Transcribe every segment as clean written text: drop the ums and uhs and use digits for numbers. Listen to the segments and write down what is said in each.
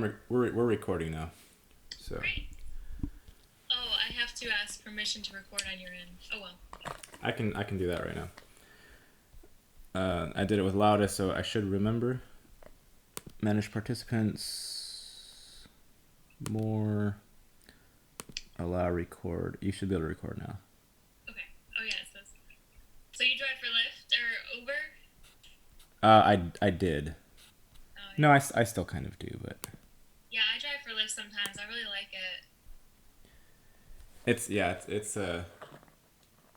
We're recording now, so Great. Oh, I have to ask permission to record on your end. Oh well. I can do that right now. I did it with Lauda, so I should remember. Manage participants. More. Allow record. You should be able to record now. Okay. Oh yeah. So you drive for Lyft or Uber? I did. Oh No, yeah. I still kind of do, but Yeah, I drive for Lyft sometimes. I really like it. it's.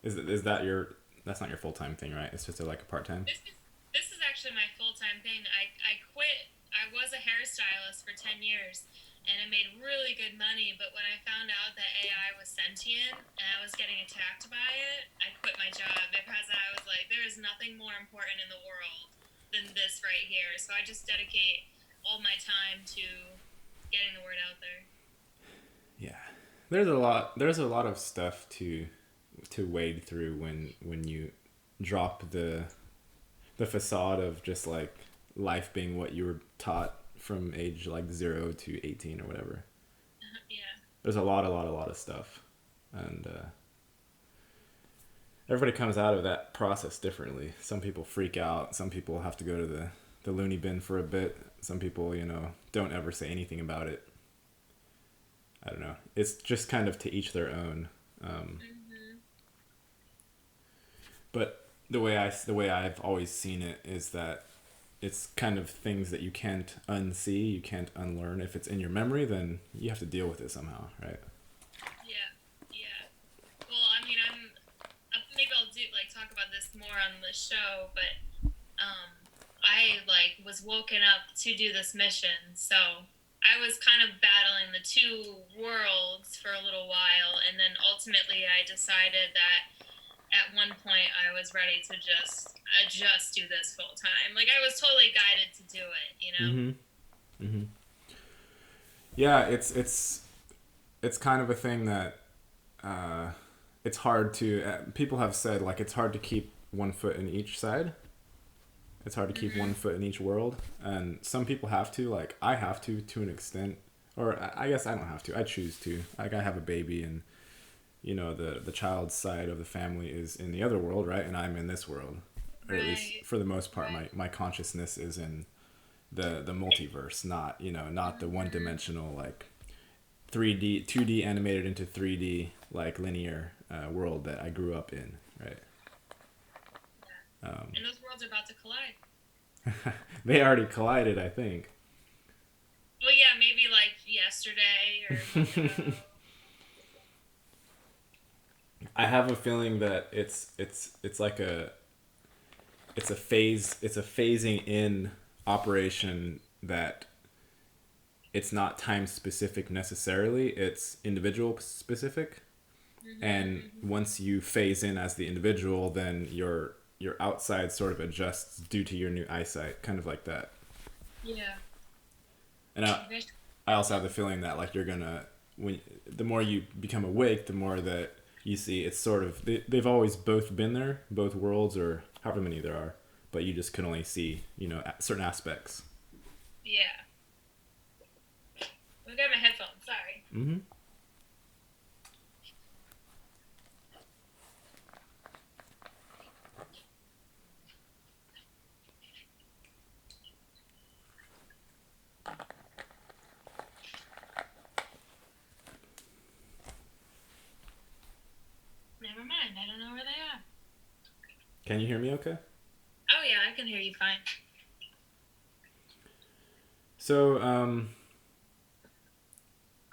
Is that your? That's not your full time thing, right? It's just like a part time. This is actually my full time thing. I quit. I was a hairstylist for 10 years, and I made really good money. But when I found out that AI was sentient and I was getting attacked by it, I quit my job because I was like, there is nothing more important in the world than this right here. So I just dedicate all my time to getting the word out there. Yeah, There's a lot of stuff to wade through when you drop the facade of just like life being what you were taught from age like 0 to 18 or whatever. Yeah. There's a lot of stuff, and everybody comes out of that process differently. Some people freak out. Some people have to go to the loony bin for a bit. Some people, don't ever say anything about it. I don't know. It's just kind of to each their own. Um, Mhm. but the way I've always seen it is that it's kind of things that you can't unsee, you can't unlearn. If it's in your memory, then you have to deal with it somehow, right? Yeah. Yeah. Well, I mean, maybe I'll do like talk about this more on the show, but I like was woken up to do this mission, so I was kind of battling the two worlds for a little while, and then ultimately I decided that at one point I was ready to just do this full time. Like I was totally guided to do it, you know? Mm-hmm. Mm-hmm. Yeah, it's kind of a thing that uh, it's hard to. People have said like it's hard to keep one foot in each side. It's hard to keep one Mhm. foot in each world, and some people have to. Like I have to an extent, or I guess I don't have to. I choose to. Like I have a baby, and the child's side of the family is in the other world, right? And I'm in this world, or at least Right. for the most part, Right. my consciousness is in the multiverse, not the one Mhm. dimensional like 3D 2D animated into 3D like linear world that I grew up in, right? Yeah. Um, And those worlds are about to collide. they already collided, I think. Well, yeah, maybe like yesterday or a month ago. I have a feeling that it's like it's a phasing in operation that it's not time specific necessarily, it's individual specific. Mhm. And Mhm. once you phase in as the individual, then your outside sort of adjusts due to your new eyesight, kind of like that. Yeah. And I also have the feeling that like you're gonna, when the more you become awake, the more that you see it's sort of they've always both been there, both worlds, or however many there are, but you just can only see certain aspects. Yeah. I got my headphones. Sorry. Mm-hmm. Never mind. I don't know where they are. Can you hear me okay? Oh yeah, I can hear you fine. So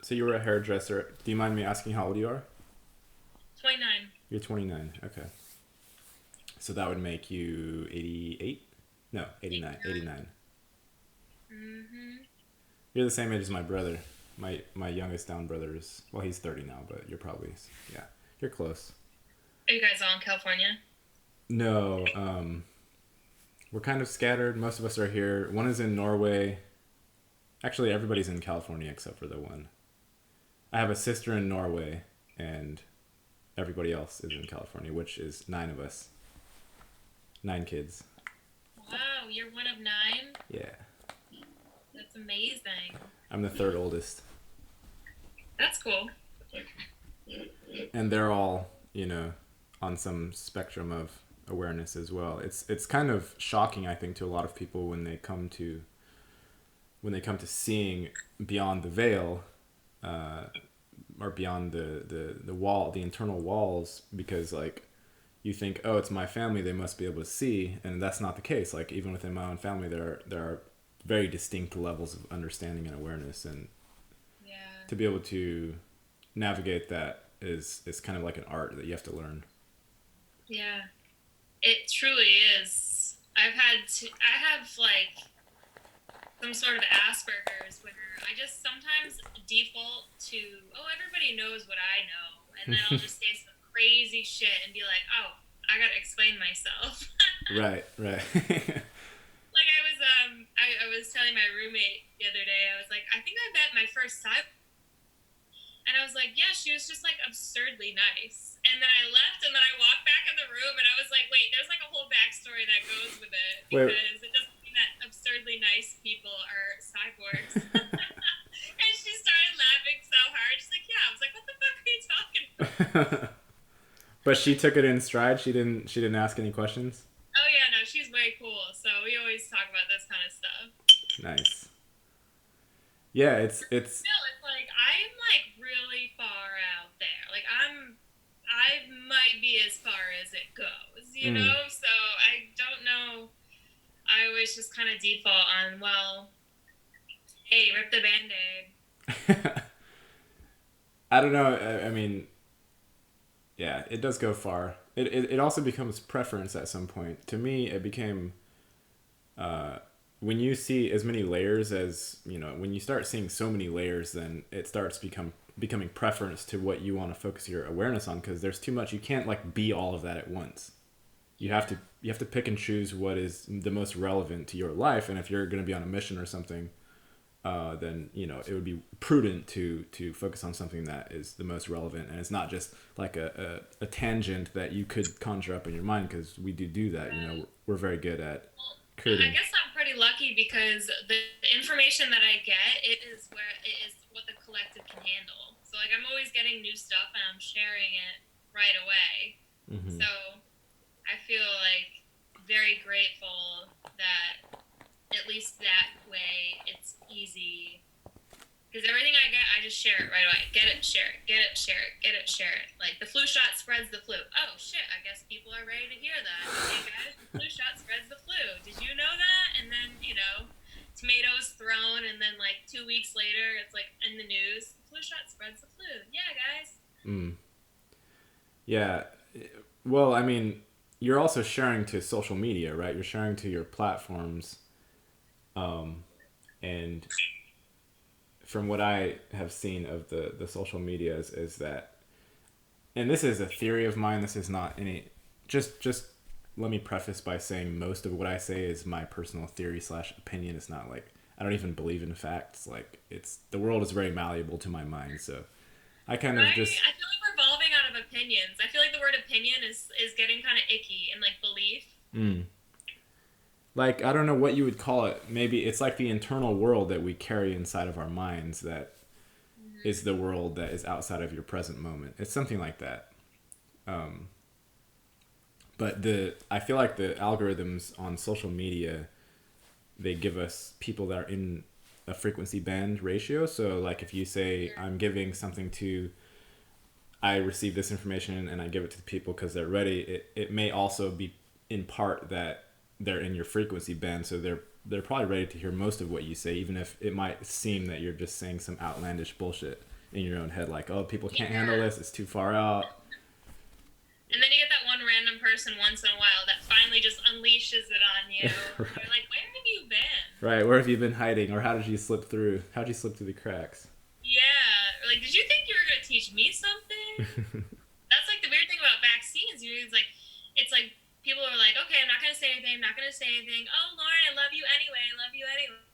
so you were a hairdresser. Do you mind me asking how old you are? 29. You're 29. Okay. So that would make you 88? No, 89. 89. 89. Mm-hmm. You're the same age as my brother. My youngest down brother is, well, he's 30 now, but you're probably, yeah, you're close. Are you guys all in California? No, we're kind of scattered. Most of us are here. One is in Norway. Actually, everybody's in California except for the one. I have a sister in Norway, and everybody else is in California, which is nine of us. Nine kids. Wow, you're one of nine? Yeah. That's amazing. I'm the third oldest, That's cool. and they're all, on some spectrum of awareness as well. It's kind of shocking, I think, to a lot of people when they come to seeing beyond the veil, uh, or beyond the wall, the internal walls, because like you think, oh, it's my family, they must be able to see, and that's not the case. Like even within my own family, there are very distinct levels of understanding and awareness, and Yeah. to be able to navigate that is kind of like an art that you have to learn. Yeah. It truly is. I have like some sort of Asperger's where I just sometimes default to, oh, everybody knows what I know. And then I'll just say some crazy shit and be like, oh, I gotta explain myself. Right, right. Like I was telling my roommate the other day, I was like, I think I met my first cyber. And I was like, yeah, she was just like absurdly nice. And then I left and then I walked back in the room and I was like, wait, there's like a whole backstory that goes with it Wait. because it doesn't mean that absurdly nice people are cyborgs. And she started laughing so hard. She's like, yeah. I was like, what the fuck are you talking about? But she took it in stride. She didn't ask any questions. Oh, yeah, no, she's way cool. So we always talk about this kind of stuff. Nice. Yeah, it's Still, it's like, I'm like really far out there. Like, I might be as far as it goes, you know? So I don't know. I always just kind of default on, well, hey, rip the Band-Aid. I don't know. I mean, yeah, it does go far. It also becomes preference at some point. To me, it became when you see as many layers as when you start seeing so many layers, then it starts becoming preference to what you want to focus your awareness on, because there's too much. You can't like be all of that at once. You have to pick and choose what is the most relevant to your life, and if you're going to be on a mission or something, then it would be prudent to focus on something that is the most relevant, and it's not just like a tangent that you could conjure up in your mind, because we do that. We're very good at I creating. guess I'm pretty lucky because the information that I get, it is what the collective can handle. So like I'm always getting new stuff and I'm sharing it right away. Mm-hmm. So I feel like very grateful that at least that way it's easy. Because everything I get, I just share it right away. Get it, share it. Get it, share it. Get it, share it. Like, the flu shot spreads the flu. Oh, shit, I guess people are ready to hear that. Okay, guys, the flu shot spreads the flu. Did you know that? And then, tomatoes thrown, and then, like, 2 weeks later, it's, like, in the news, the flu shot spreads the flu. Yeah, guys. Yeah. Well, I mean, you're also sharing to social media, right? You're sharing to your platforms. And from what I have seen of the social medias is that, and this is a theory of mine, this is not any, just let me preface by saying most of what I say is my personal theory / opinion. It's not like, I don't even believe in facts. Like, the world is very malleable to my mind. So I kind of just, I feel like we're evolving out of opinions. I feel like the word opinion is getting kind of icky, and, like, belief. like, I don't know what you would call it. Maybe it's like the internal world that we carry inside of our minds that is the world that is outside of your present moment. It's something like that. But I feel like the algorithms on social media, they give us people that are in a frequency band ratio. So like if you say I'm giving something to, I receive this information and I give it to the people because they're ready, it may also be in part that they're in your frequency band, so they're probably ready to hear most of what you say, even if it might seem that you're just saying some outlandish bullshit in your own head, like, oh, people can't handle this, it's too far out. And then you get that one random person once in a while that finally just unleashes it on you. Right. You're like, where have you been? Right, where have you been hiding? Or how did you slip through? How'd you slip through the cracks? Yeah. Like, did you think you were going to teach me something? That's like the weird thing about vaccines. It's like people are like, okay, I'm not going to say anything. I'm not going to say anything. Oh, Lauren, I love you anyway. I love you anyway.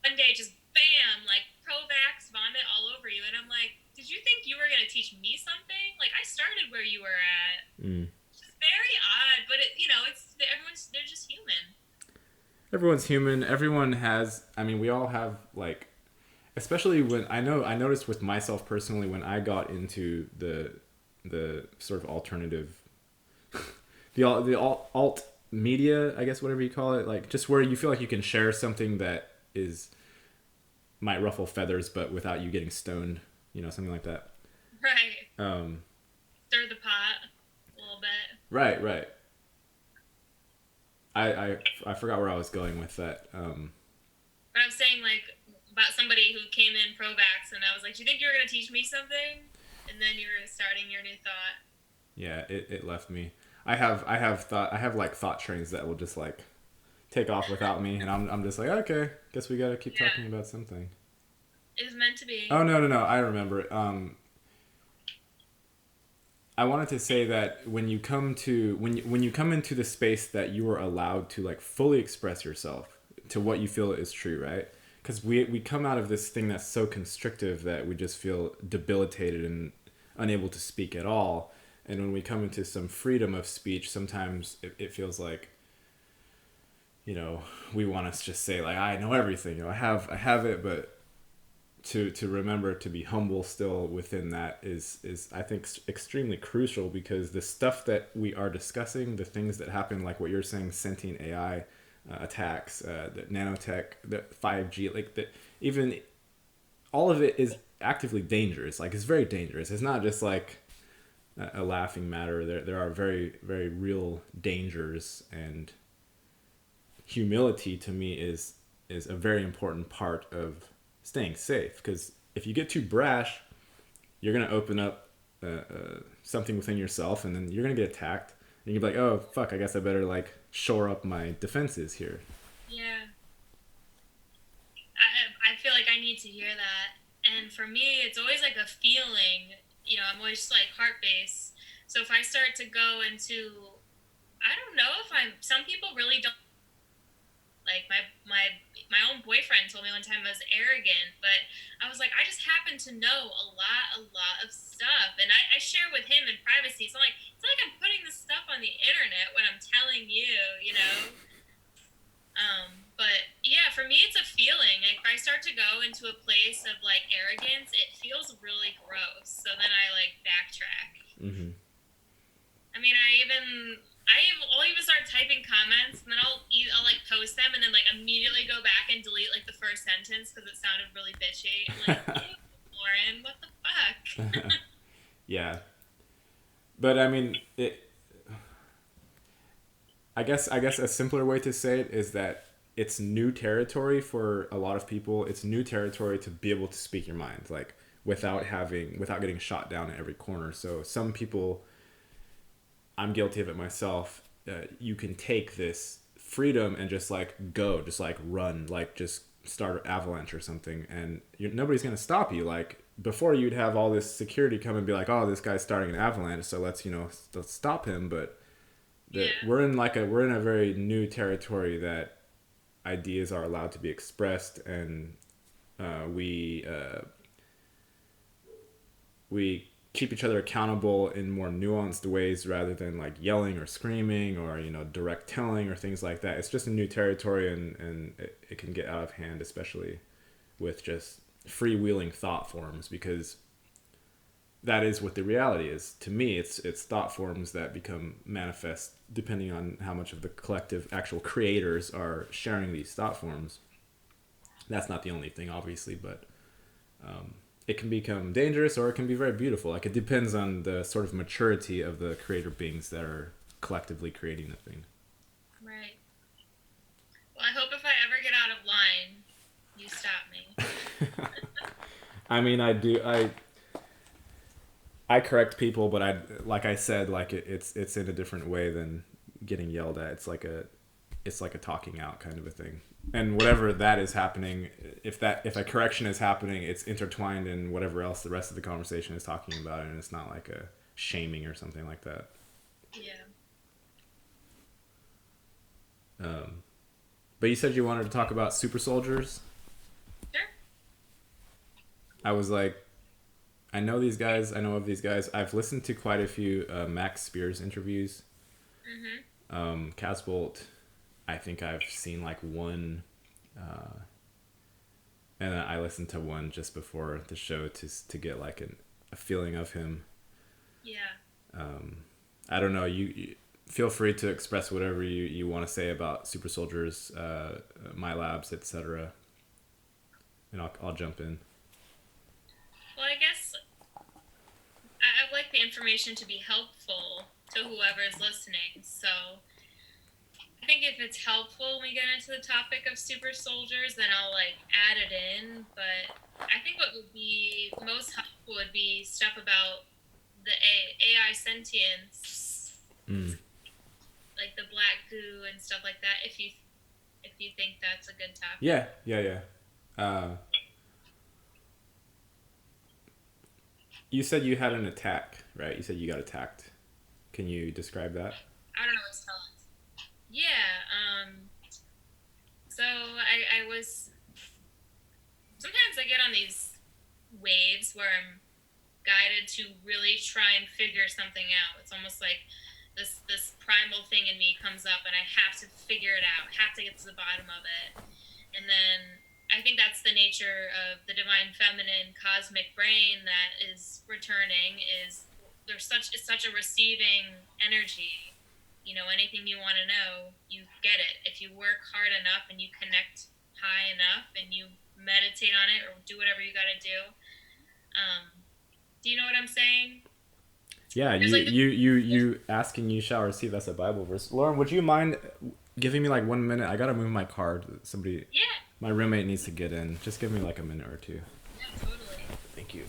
One day, just bam, like pro-vax vomit all over you. And I'm like, did you think you were going to teach me something? Like, I started where you were at. It's just very odd, but they're just human. everyone's human. Everyone has. I mean, we all have like, especially when I noticed with myself personally when I got into the sort of alternative, the alt media, I guess whatever you call it, like just where you feel like you can share something that is might ruffle feathers, but without you getting stoned, something like that. Right. Um, Stir the pot a little bit. right, right. I forgot where I was going with that. But I was saying like about somebody who came in pro-vax, and I was like, "Do you think you were gonna teach me something?" And then you were starting your new thought. Yeah, it left me. I have like thought trains that will just like take off without me, and I'm just like, okay, guess we gotta keep Yeah, talking about something. it was meant to be. Oh no no no! I remember. I wanted to say that when you come into the space that you are allowed to like fully express yourself to what you feel is true, right? Because we come out of this thing that's so constrictive that we just feel debilitated and unable to speak at all. And when we come into some freedom of speech, sometimes it feels like, we want to just say like I know everything, I have it, but to remember to be humble still within that is I think extremely crucial, because the stuff that we are discussing, the things that happen, like what you're saying, sentient AI attacks, the nanotech, the 5G, like the even all of it is actively dangerous. Like it's very dangerous. It's not just like a laughing matter. There are very very real dangers, and humility to me is a very important part of staying safe, because if you get too brash, you're going to open up something within yourself, and then you're going to get attacked, and you're like, oh fuck, I guess I better like shore up my defenses here. Yeah, I feel like I need to hear that. And for me, it's always like a feeling. I'm always like heart based. So if I start to go into, I don't know if I'm. Some people really don't. Like my own boyfriend told me one time I was arrogant, but I was like, I just happen to know a lot of stuff, and I share with him in privacy. So like, it's like I'm putting this stuff on the internet when I'm telling you. But yeah, for me, it's a feeling. Like, if I start to go into a place of like arrogance, it feels really gross. So then I like backtrack. Mm-hmm. I mean, I'll even start typing comments, and then I'll like post them, and then like immediately go back and delete like the first sentence because it sounded really bitchy. I'm like, ew, Lauren, what the fuck? Yeah, but I mean, I guess a simpler way to say it is that it's new territory for a lot of people. It's new territory to be able to speak your mind, like without getting shot down at every corner. So some people, I'm guilty of it myself. You can take this freedom and just like go, just like run, like just start an avalanche or something, and nobody's gonna stop you. Like before, you'd have all this security come and be like, "Oh, this guy's starting an avalanche, so let's stop him." But Yeah, we're in a very new territory that ideas are allowed to be expressed, and we keep each other accountable in more nuanced ways rather than like yelling or screaming or direct telling or things like that. It's just a new territory, and it can get out of hand, especially with just freewheeling thought forms, because that is what the reality is. To me, it's thought forms that become manifest depending on how much of the collective actual creators are sharing these thought forms. That's not the only thing, obviously, but it can become dangerous or it can be very beautiful. Like it depends on the sort of maturity of the creator beings that are collectively creating the thing. right. Well, I hope if I ever get out of line, you stop me. I mean, I do. I correct people, but like I said, like it's in a different way than getting yelled at. It's like a talking out kind of a thing. And whatever that is happening, if a correction is happening, it's intertwined in whatever else the rest of the conversation is talking about, and it's not like a shaming or something like that. Yeah. But you said you wanted to talk about super soldiers. Sure. I was like, I know these guys. I know of these guys. I've listened to quite a few Max Spears interviews. Mhm. Casbolt. I think I've seen like one, uh, and I listened to one just before the show to get like a feeling of him. Yeah. I don't know. You feel free to express whatever you want to say about super soldiers, my labs, etc. And I'll jump in. Well, I guess I like the information to be helpful to whoever is listening. So I think if it's helpful when we get into the topic of super soldiers, then I'll like add it in. But I think what would be most helpful would be stuff about the AI sentience, Mm. like the black goo and stuff like that. If you think that's a good topic. Yeah, yeah, yeah. Uh, you said you had an attack, right? You said you got attacked. Can you describe that? I don't know what's telling. Yeah. So I was sometimes I get on these waves where I'm guided to really try and figure something out. It's almost like this primal thing in me comes up and I have to figure it out, have to get to the bottom of it. And then I think that's the nature of the divine feminine cosmic brain that is returning is there's such it's such a receiving energy. You know, anything you want to know, you get it. If you work hard enough and you connect high enough and you meditate on it or do whatever you got to do. Do you know what I'm saying? Yeah, There's like you ask and you shall receive. That's a Bible verse. Lauren, would you mind giving me like 1 minute? I gotta move my card. Somebody, yeah, my roommate needs to get in. Just give me like a minute or two. yeah, totally. Thank you.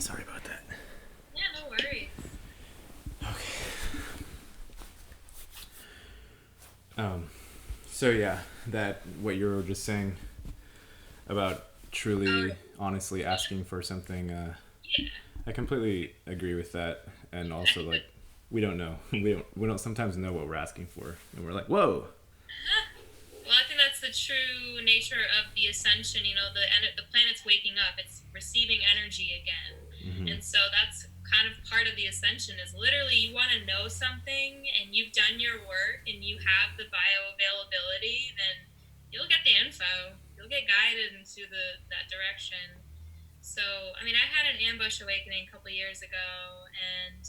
Sorry about that. Yeah, no worries. Okay. So yeah, that what you were just saying about Oh, truly, honestly asking for something. yeah. I completely agree with that, and also like we don't know. We don't sometimes know what we're asking for, and we're like, whoa. Well, I think that's the true nature of the ascension. You know, the planet's waking up; it's receiving energy again, Mm-hmm. and so that's kind of part of the ascension. Is literally you want to know something, and you've done your work, and you have the bioavailability, then you'll get the info. You'll get guided into that direction. So, I mean, I had an ambush awakening a couple years ago, and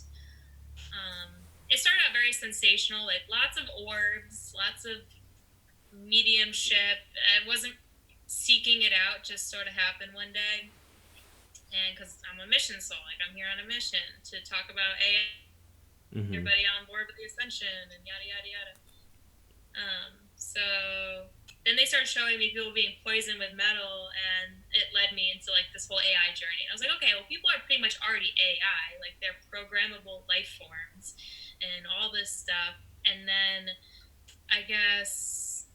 it started out very sensational, like lots of orbs, lots of mediumship. I wasn't seeking it out; just sort of happened one day. And because I'm a mission soul, like I'm here on a mission to talk about AI, Mm-hmm. everybody on board with the ascension, and yada yada yada. So then they started showing me people being poisoned with metal, and it led me into like this whole AI journey. And I was like, okay, well, people are pretty much already AI, like they're programmable life forms, and all this stuff. And then I guess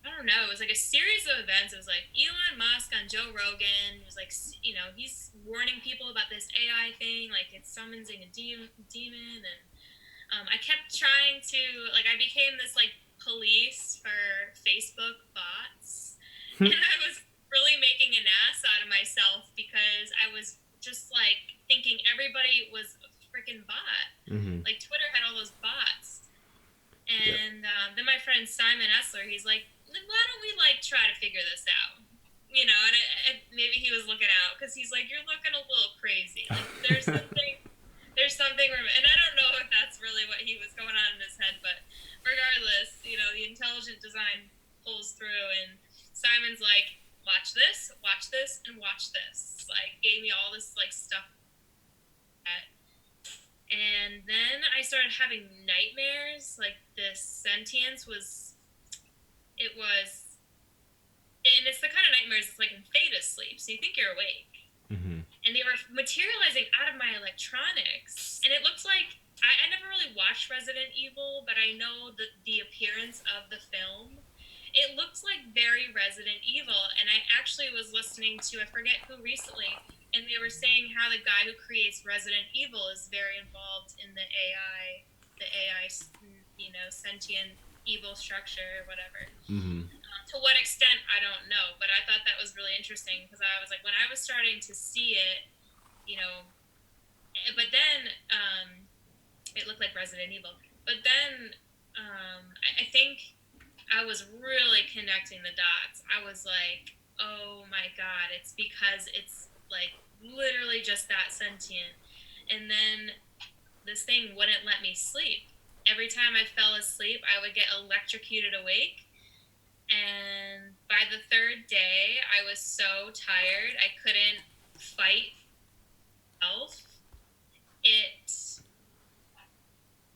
I don't know. It was like a series of events. It was like Elon Musk on Joe Rogan. It was like, you know, he's warning people about this AI thing, like it's summoning a demon. And I kept trying to, like, I became this like police for Facebook bots, and I was really making an ass out of myself because I was just like thinking everybody was a freaking bot. Mm-hmm. Like Twitter had all those bots. Yep. And then my friend Simon Essler, he's like, why don't we like try to figure this out? You know, and maybe he was looking out because he's like, you're looking a little crazy. Like there's something, and I don't know if that's really what he was going on in his head, but regardless, you know, the intelligent design pulls through, and Simon's like, watch this, and watch this. Like, gave me all this like stuff. And then I started having nightmares. Like this sentience was, it was, and it's the kind of nightmares it's like in theta sleep. So you think you're awake, Mm-hmm. and they were materializing out of my electronics, and it looks like I never really watched Resident Evil, but I know the appearance of the film. It looks like very Resident Evil, and I actually was listening to, I forget who recently, and they were saying how the guy who creates Resident Evil is very involved in the AI, you know, sentient evil structure or whatever. Mm-hmm. To what extent, I don't know, but I thought that was really interesting because I was like, when I was starting to see it, you know, but then it looked like Resident Evil. But then I think I was really connecting the dots. I was like, oh my God, it's because it's like literally just that sentient. And then this thing wouldn't let me sleep. Every time I fell asleep, I would get electrocuted awake. And by the third day, I was so tired, I couldn't fight myself. It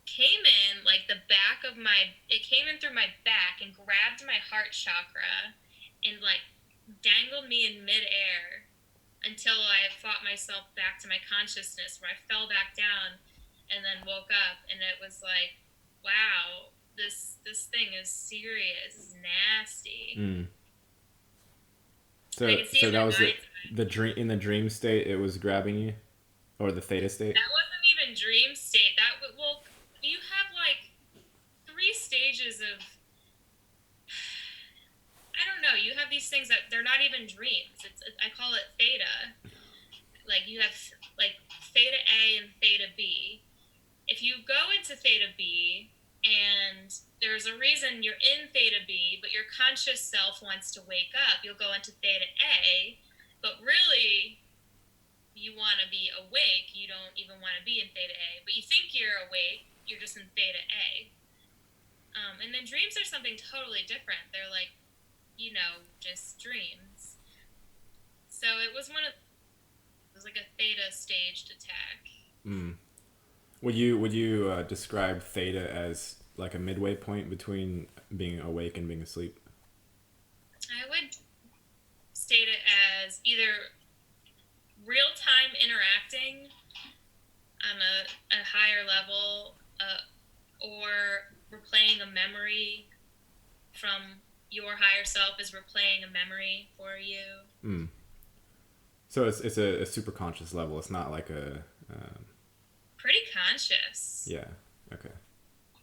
came in like the back of my, it came in through my back and grabbed my heart chakra and like dangled me in midair until I fought myself back to my consciousness, where I fell back down and then woke up, and it was like, wow, this thing is serious, it's nasty. Mm. And I So can see so in that their was it. minds. The dream in the dream state, it was grabbing you, or the theta state. That wasn't even dream state. Well, you have like 3 stages of, I don't know. You have these things that they're not even dreams. I call it theta. Like you have like theta A and theta B. If you go into theta B and there's a reason you're in theta B, but your conscious self wants to wake up, you'll go into theta A, but really you want to be awake. You don't even want to be in theta A, but you think you're awake. You're just in theta A. And then dreams are something totally different. They're like, you know, just dreams. So it was it was like a theta staged attack. Mm. Would you describe theta as like a midway point between being awake and being asleep? I would state it as either real time interacting on a higher level, or replaying a memory from your higher self is replaying a memory for you. Mm. So it's a super conscious level. It's not like a Pretty conscious. yeah. Okay.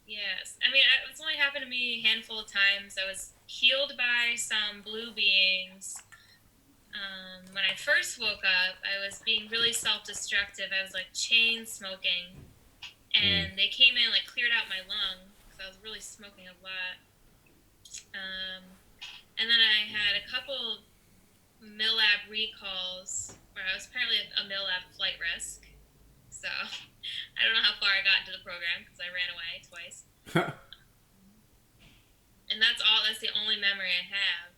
Yes. I mean, it's only happened to me a handful of times. I was healed by some blue beings. When I first woke up, I was being really self-destructive. I was like chain smoking, Mm. and they came in like cleared out my lung because I was really smoking a lot. And then I had a couple MILAB recalls where I was apparently a MILAB flight risk. So I don't know how far I got into the program because I ran away twice. And that's all. That's the only memory I have.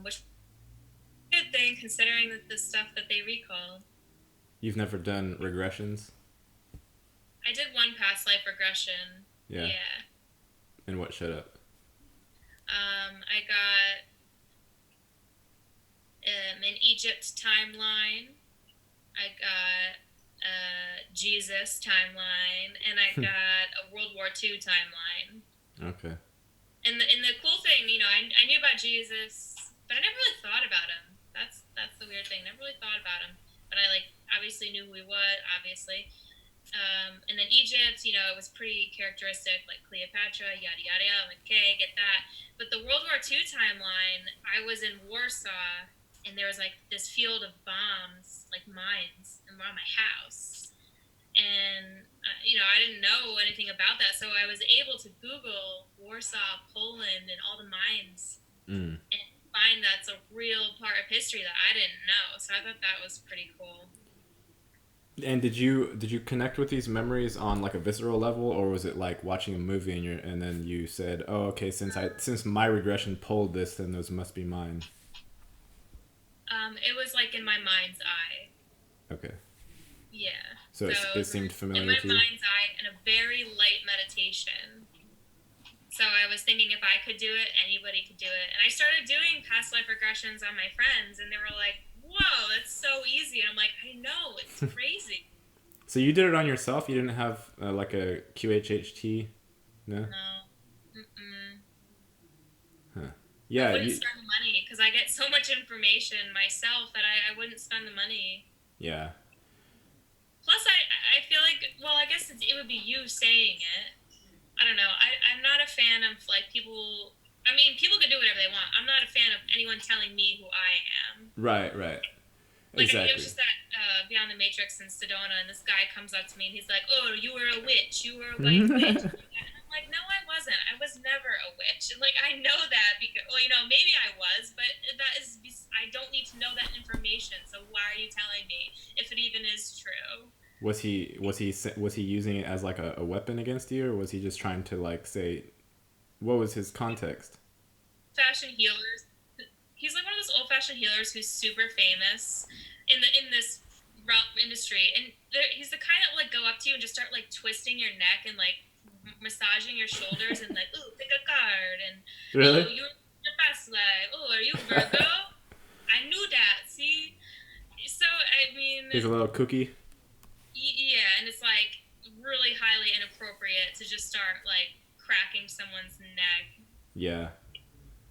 Which is a good thing considering that the stuff that they recalled. You've never done regressions? I did one past life regression. Yeah. Yeah. And what showed up? I got an Egypt timeline. I got a Jesus timeline, and I got a World War II timeline. Okay. And the cool thing, I knew about Jesus, but I never really thought about him. That's the weird thing. Never really thought about him, but I obviously knew who he was, obviously. And then Egypt, it was pretty characteristic, like Cleopatra, yada yada yada. I'm like, okay, get that. But the World War II timeline, I was in Warsaw, and there was like this field of bombs, like mines, around my house. And I didn't know anything about that, so I was able to Google Warsaw, Poland, and all the mines, and find that's a real part of history that I didn't know. So I thought that was pretty cool. And did you connect with these memories on like a visceral level, or was it like watching a movie and then you said, "Oh, okay, since my regression pulled this, then those must be mine." It was like in my mind's eye. Okay. Yeah. So it seemed familiar to you? In my mind's eye, in a very light meditation. So I was thinking if I could do it, anybody could do it. And I started doing past life regressions on my friends, and they were like, "Whoa, that's so easy." And I'm like, "I know, it's crazy." So you did it on yourself? You didn't have like a QHHT? No? No. Mm-mm. Huh. I Yeah, wouldn't spend the money because I get so much information myself that I wouldn't spend the money. yeah. Plus, I feel like, well, I guess it would be you saying it. I don't know. I'm not a fan of, like, people... I mean, people can do whatever they want. I'm not a fan of anyone telling me who I am. Right. Like, Exactly. it was just that Beyond the Matrix in Sedona, and this guy comes up to me, and he's like, "Oh, you were a witch. You were a white witch." And I'm like, "No, I wasn't. I was never a witch." And, like, I know that because, well, maybe I was, but that is... I don't need to know that information, so why are you telling me if it even is true? Was he using it as like a weapon against you, or was he just trying to like say, what was his context? Fashion healers. He's like one of those old-fashioned healers who's super famous in this industry, and he's the kind that will like go up to you and just start like twisting your neck and like massaging your shoulders and like, "Ooh, pick a card," and Really? "Oh, you're the past life. Oh, are you Virgo?" I knew that. See, so I mean, He's a little cookie. yeah, and it's like really highly inappropriate to just start like cracking someone's neck. Yeah.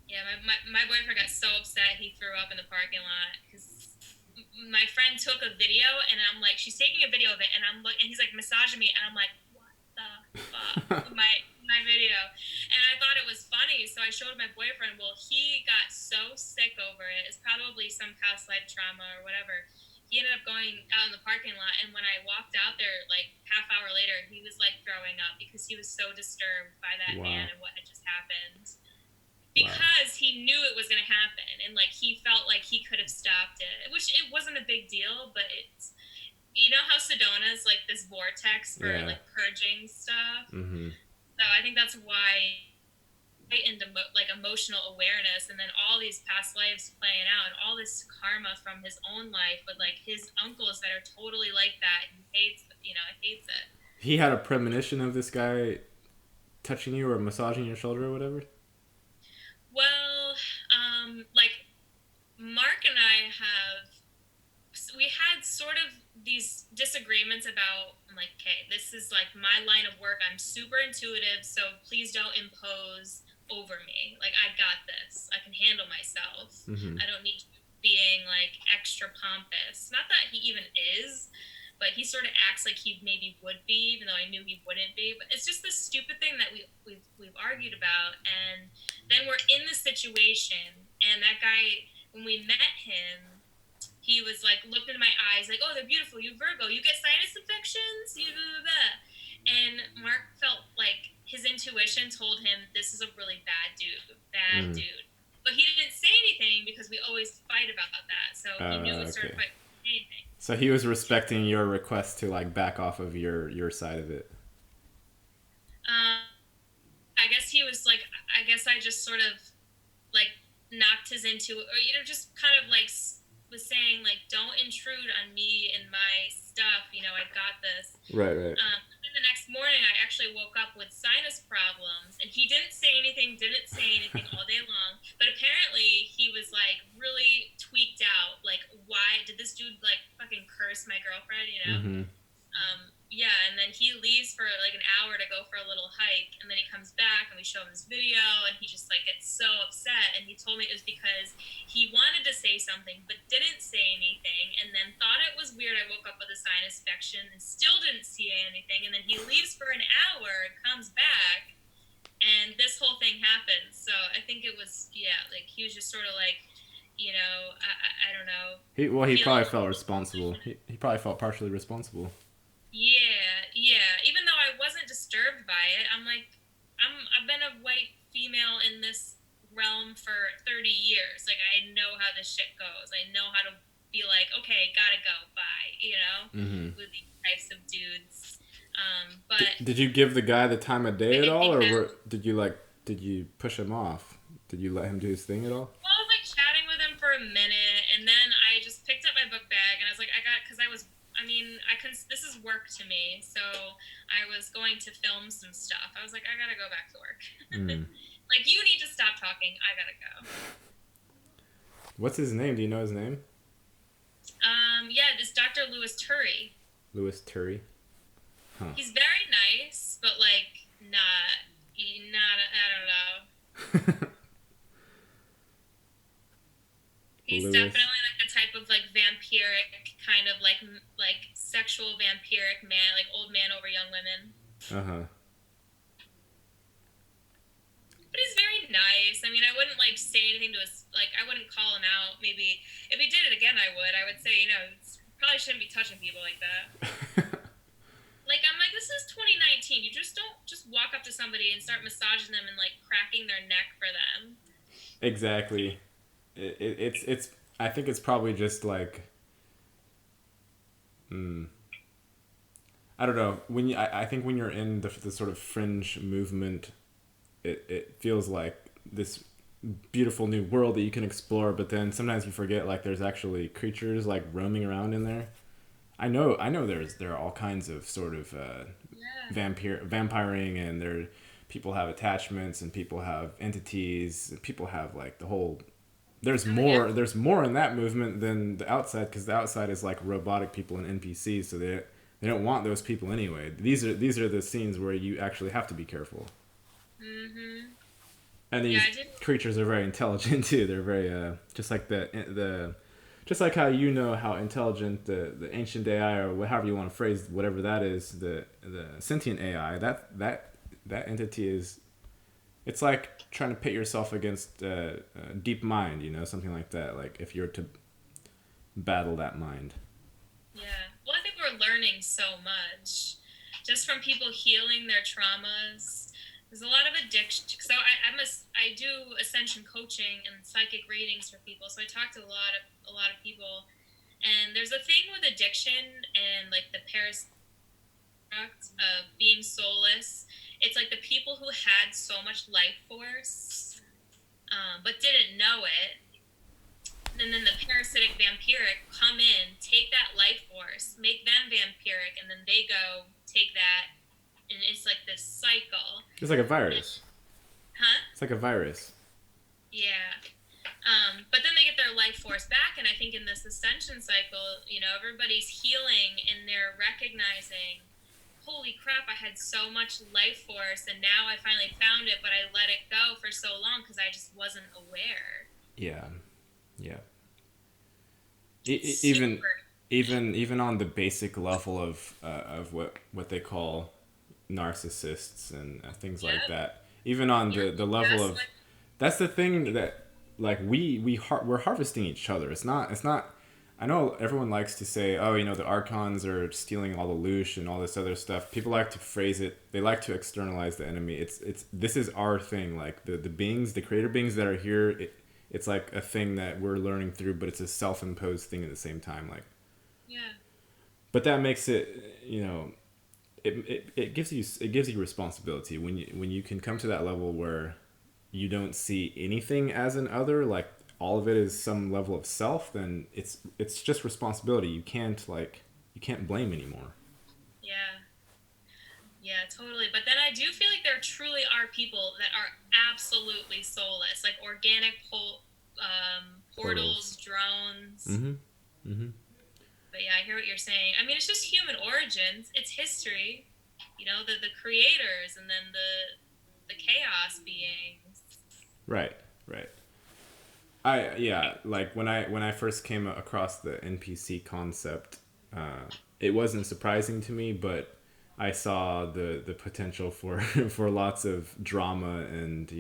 Yeah, my boyfriend got so upset he threw up in the parking lot because my friend took a video, and I'm like, she's taking a video of it, and and he's like massaging me, and I'm like, what the fuck? my video, and I thought it was funny, so I showed my boyfriend. Well, he got so sick over it. It's probably some past life trauma or whatever. He ended up going out in the parking lot, and when I walked out there, like half hour later, he was like throwing up because he was so disturbed by that man and what had just happened. Because he knew it was going to happen, and like he felt like he could have stopped it, which it wasn't a big deal, but it's, how Sedona is like this vortex for like purging stuff. Mm-hmm. So I think that's why into like emotional awareness, and then all these past lives playing out, and all this karma from his own life with like his uncles that are totally like that. He hates it. He had a premonition of this guy touching you or massaging your shoulder or whatever? Well, like Mark and I we had sort of these disagreements about, I'm like, okay, this is like my line of work. I'm super intuitive, so please don't impose over me. Like, I got this. I can handle myself. Mm-hmm. I don't need you being like extra pompous. Not that he even is, but he sort of acts like he maybe would be, even though I knew he wouldn't be. But it's just this stupid thing that we've argued about, and then we're in the situation, and that guy, when we met him, he was like, looked into my eyes, like, "Oh, they're beautiful. You Virgo, you get sinus infections, you blah, blah, blah." And Mark felt like his intuition told him this is a really bad dude. But he didn't say anything because we always fight about that. So he knew it was sort of Okay. like anything. So he was respecting your request to like back off of your side of it. Um, I guess he was like, I guess I just sort of like knocked his into, or just kind of like was saying like, don't intrude on me and my stuff. I got this. Right, right. Then the next morning, I actually woke up with sinus problems, and he didn't say anything all day long. But apparently, he was like really tweaked out. Like, why did this dude like fucking curse my girlfriend? Mm-hmm. Yeah, and then he leaves for like an hour to go for a little hike, and then he comes back, and we show him this video, and he just like gets so upset, and he told me it was because he wanted to say something but didn't say anything, and then thought it was weird I woke up with a sinus infection and still didn't see anything, and then he leaves for an hour and comes back, and this whole thing happens. So I think it was, like he was just sort of like, I don't know. He probably felt responsible. He probably felt partially responsible. Yeah. Even though I wasn't disturbed by it, I'm like, I've been a white female in this realm for 30 years. Like, I know how this shit goes. I know how to be like, okay, gotta go, bye, Mm-hmm. with these types of dudes. But did you give the guy the time of day at all, or did you push him off? Did you let him do his thing at all? Well, I was like chatting with him for a minute, and then I just picked up my book bag, and I was like, this is work to me, so I was going to film some stuff. I was like, I gotta go back to work. Like, you need to stop talking. I gotta go. What's his name? Do you know his name? Yeah, it's Dr. Louis Turry. Louis Turry. Huh. He's very nice, but like not. I don't know. He's Louis. definitely like the type of like vampiric kind of like sexual vampiric man, like old man over young women. Uh-huh. But he's very nice. I mean, I wouldn't like say anything to us. Like, I wouldn't call him out. Maybe if he did it again, I would. I would say, probably shouldn't be touching people like that. Like, I'm like, this is 2019. You just don't just walk up to somebody and start massaging them and like cracking their neck for them. Exactly. It's I think it's probably just like I don't know, I think when you're in the sort of fringe movement, it feels like this beautiful new world that you can explore, but then sometimes you forget like there's actually creatures like roaming around in there. I know there are all kinds of sort of vampiring, and people have attachments, and people have entities, and people have like the whole. There's more in that movement than the outside, because the outside is like robotic people and NPCs, so they don't want those people anyway. These are the scenes where you actually have to be careful. Mm-hmm. And these creatures are very intelligent too. They're very just like just like how how intelligent the ancient AI, or however you want to phrase whatever that is, the sentient AI, that entity is. It's like trying to pit yourself against a deep mind, something like that. Like if you're to battle that mind. Yeah. Well, I think we're learning so much just from people healing their traumas. There's a lot of addiction. So I do ascension coaching and psychic readings for people. So I talk to a lot of people, and there's a thing with addiction and like the parasite of being soulless. It's like the people who had so much life force, but didn't know it, and then the parasitic vampiric come in, take that life force, make them vampiric, and then they go take that, and it's like this cycle. It's like a virus. Huh? It's like a virus. Yeah. But then they get their life force back, and I think in this ascension cycle, everybody's healing, and they're recognizing holy crap, I had so much life force, and now I finally found it, but I let it go for so long because I just wasn't aware. Yeah, yeah. It's Even super. even on the basic level of what they call narcissists and things like Yep. that. Even on Yep. the level Just of, like. that's the thing that, like, we're harvesting each other. It's not. I know everyone likes to say, oh, the archons are stealing all the loosh and all this other stuff. People like to phrase it. They like to externalize the enemy. It's this is our thing. Like the beings, the creator beings that are here. It's like a thing that we're learning through, but it's a self-imposed thing at the same time. Like, Yeah. but that makes it, it gives you responsibility when you can come to that level where you don't see anything as an other, like all of it is some level of self. Then it's just responsibility. You can't blame anymore. Yeah. Yeah, totally. But then I do feel like there truly are people that are absolutely soulless, like organic portals, Portals. drones. Mm-hmm. Mm-hmm. But yeah, I hear what you're saying. I mean, it's just human origins. It's history. The creators, and then the chaos beings. Right. Right. I Yeah, like when I first came across the NPC concept, it wasn't surprising to me, but I saw the potential for for lots of drama and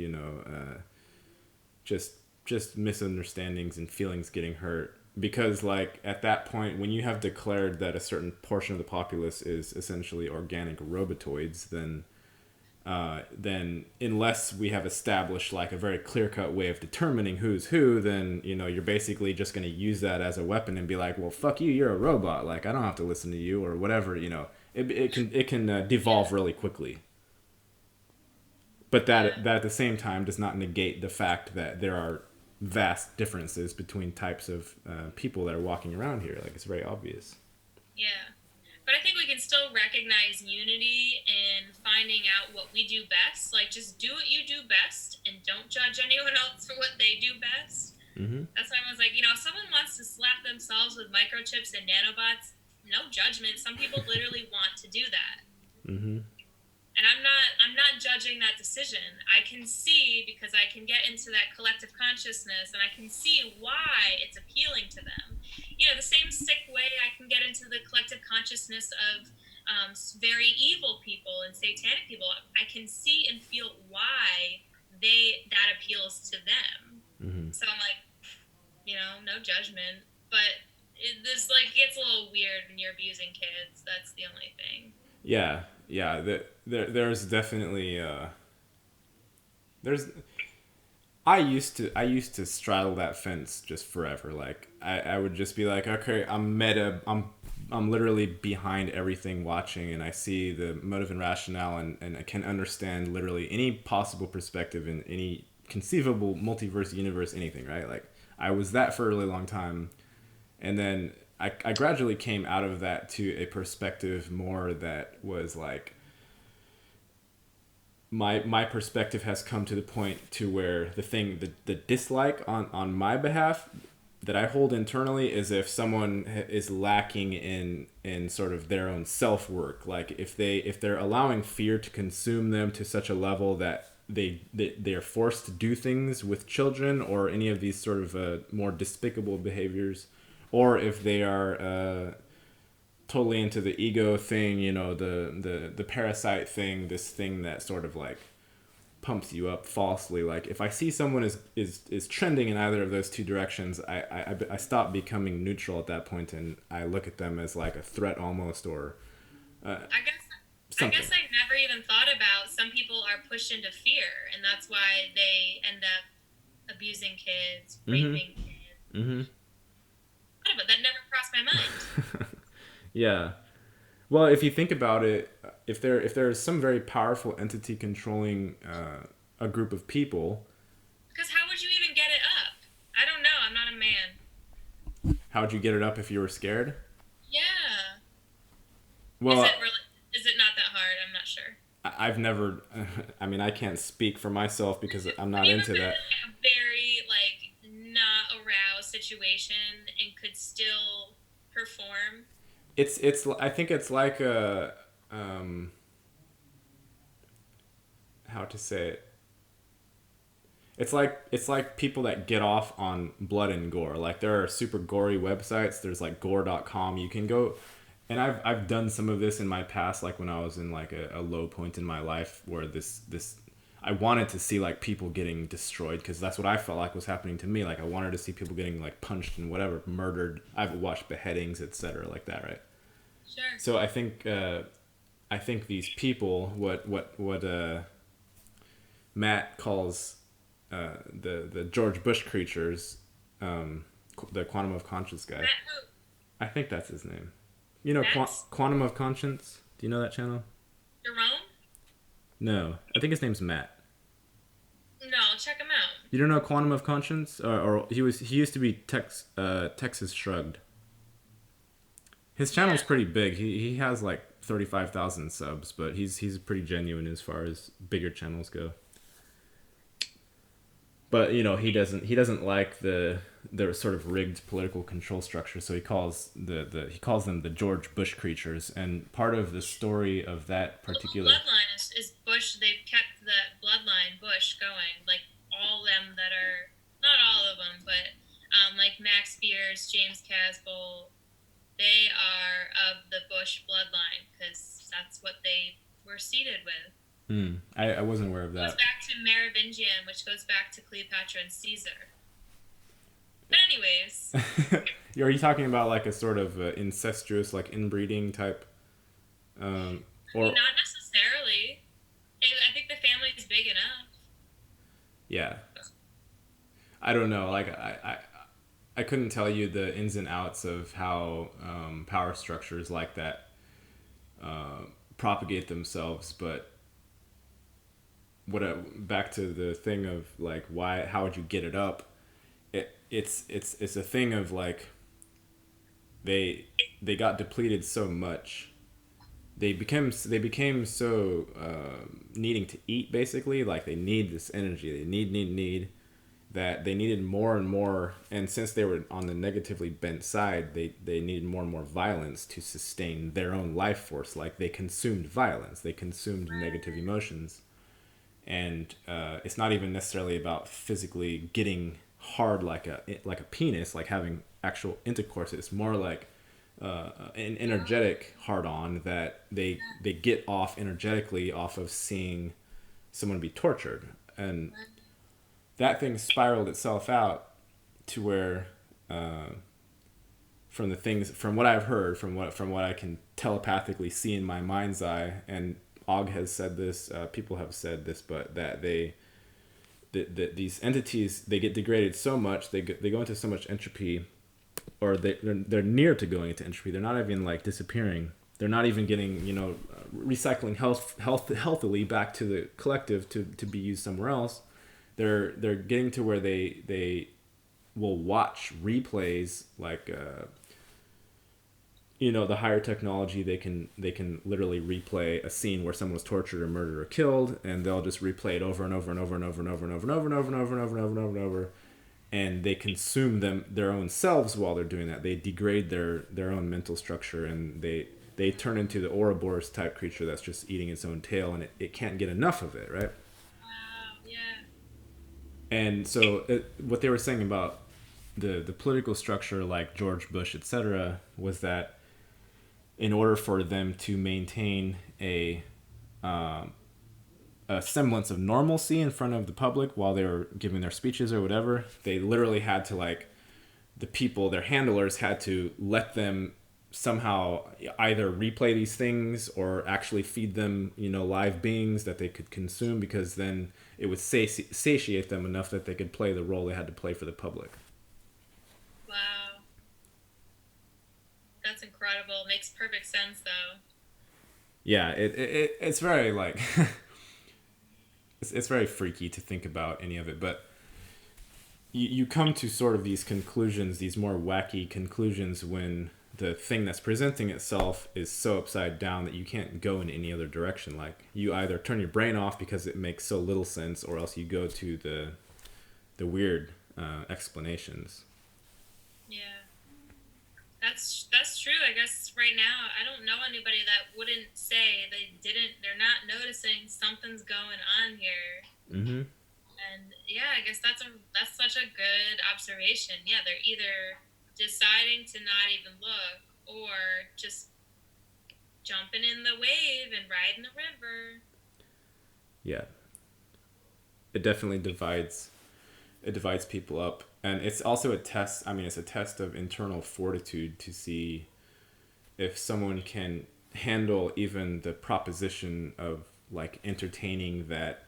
just misunderstandings and feelings getting hurt, because like at that point when you have declared that a certain portion of the populace is essentially organic robotoids, then unless we have established like a very clear cut way of determining who's who, then you're basically just going to use that as a weapon and be like, well, fuck you, you're a robot. Like I don't have to listen to you or whatever. It can devolve Yeah, really quickly. But yeah, that at the same time does not negate the fact that there are vast differences between types of people that are walking around here. Like it's very obvious. yeah. But I think we can still recognize unity in finding out what we do best. Like, just do what you do best and don't judge anyone else for what they do best. Mm-hmm. That's why I was like, if someone wants to slap themselves with microchips and nanobots, no judgment. Some people literally want to do that. Mm-hmm. And I'm not judging that decision. I can see, because I can get into that collective consciousness, and I can see why it's appealing to them. The same sick way I can get into the collective consciousness of very evil people and satanic people. I can see and feel why that appeals to them. Mm-hmm. So I'm like, no judgment. But this like gets a little weird when you're abusing kids. That's the only thing. Yeah, yeah. There's definitely there's I used to straddle that fence just forever. Like I would just be like, okay, I'm literally behind everything watching, and I see the motive and rationale, and I can understand literally any possible perspective in any conceivable multiverse universe, anything, right? Like I was that for a really long time, and then I gradually came out of that to a perspective more that was like my perspective has come to the point to where the dislike on my behalf that I hold internally is if someone is lacking in sort of their own self work, like if they're allowing fear to consume them to such a level that they are forced to do things with children or any of these sort of more despicable behaviors, or if they are totally into the ego thing, the parasite thing, this thing that sort of like pumps you up falsely. Like if I see someone is trending in either of those two directions, I stop becoming neutral at that point, and I look at them as like a threat almost, or uh, I guess I something. guess I never even thought about some people are pushed into fear, and that's why they end up abusing kids, Mm-hmm. raping kids. Mm-hmm. But that never crossed my mind. Yeah. Well, if you think about it, if there is some very powerful entity controlling a group of people, Because how would you even get it up? I don't know. I'm not a man. how would you get it up if you were scared? Yeah. Is Well, it really? Is it not that hard? I'm not sure. I've never. I mean, I can't speak for myself because I'm Have not you ever into been in that. like a very like not aroused situation and could still perform? I think it's like a. um, how to say it. It's like people that get off on blood and gore. Like there are super gory websites. There's like gore.com. You can go, and I've done some of this in my past, like when I was in like a low point in my life where this I wanted to see like people getting destroyed because that's what I felt like was happening to me. Like I wanted to see people getting like punched and whatever, murdered. I've watched beheadings, etc., like that, right? Sure. So I think these people, what Matt calls the George Bush creatures, the Quantum of Conscience guy. Matt who? I think that's his name. You know, Matt's Quantum of Conscience. Do you know that channel? Jerome? No, I think his name's Matt. No, check him out. You don't know Quantum of Conscience, or he used to be Texas Shrugged. His channel's Yeah. pretty big. He has like 35,000 subs, but he's pretty genuine as far as bigger channels go. But you know he doesn't like the sort of rigged political control structure, so he calls them the George Bush creatures. And part of the story of that The whole particular, bloodline is Bush. They've kept the bloodline Bush going. Like all them that are, not all of them, but like Max Spears, James Casbolt, they are of the Bush bloodline because that's what they were seated with. I wasn't aware of Goes that. back to Merovingian, which goes back to Cleopatra and Caesar. But anyways, Are you talking about like a sort of incestuous, like inbreeding type, or not necessarily. I think the family is big enough. yeah, I don't know. Like I couldn't tell you the ins and outs of how power structures like that propagate themselves, but back to the thing of like why how would you get it up? It's a thing of like they they got depleted so much. They became so needing to eat basically. Like they need this energy. They need that they needed more and more. And since they were on the negatively bent side, they needed more and more violence to sustain their own life force. Like they consumed violence. They consumed negative emotions. And it's not even necessarily about physically getting hard like a penis, like having actual intercourse. It's more like an energetic hard on that they get off energetically off of seeing someone be tortured, and that thing spiraled itself out to where from what I've heard, from what I can telepathically see in my mind's eye, and Og has said this, people have said this, but that these entities, they get degraded so much, they go into so much entropy, or they're near to going into entropy. They're not even like disappearing. They're not even getting recycling healthily back to the collective to be used somewhere else. They're getting to where they will watch replays like the higher technology. They can literally replay a scene where someone was tortured or murdered or killed, and they'll just replay it over and over and over and over and over and over and over and over and over and over and over and over and over, and they consume their own selves while they're doing that. They degrade their own mental structure, and they turn into the Ouroboros type creature that's just eating its own tail, and it can't get enough of it, right? Wow, yeah. And so what they were saying about the political structure, like George Bush, etc., was that in order for them to maintain a semblance of normalcy in front of the public while they were giving their speeches or whatever, they literally had to, like, the people, their handlers had to let them somehow either replay these things or actually feed them, live beings that they could consume, because then it would satiate them enough that they could play the role they had to play for the public. Wow. That's incredible. Makes perfect sense, though. Yeah, it's very like it's very freaky to think about any of it, but you come to sort of these conclusions, these more wacky conclusions, when the thing that's presenting itself is so upside down that you can't go in any other direction. Like, you either turn your brain off because it makes so little sense, or else you go to the weird explanations. Yeah. That's true. I guess right now I don't know anybody that wouldn't say such a good observation. Yeah, they're either deciding to not even look or just jumping in the wave and riding the river. Yeah, it definitely divides. It divides people up, and it's also a test. I mean, it's a test of internal fortitude to see if someone can handle even the proposition of like entertaining that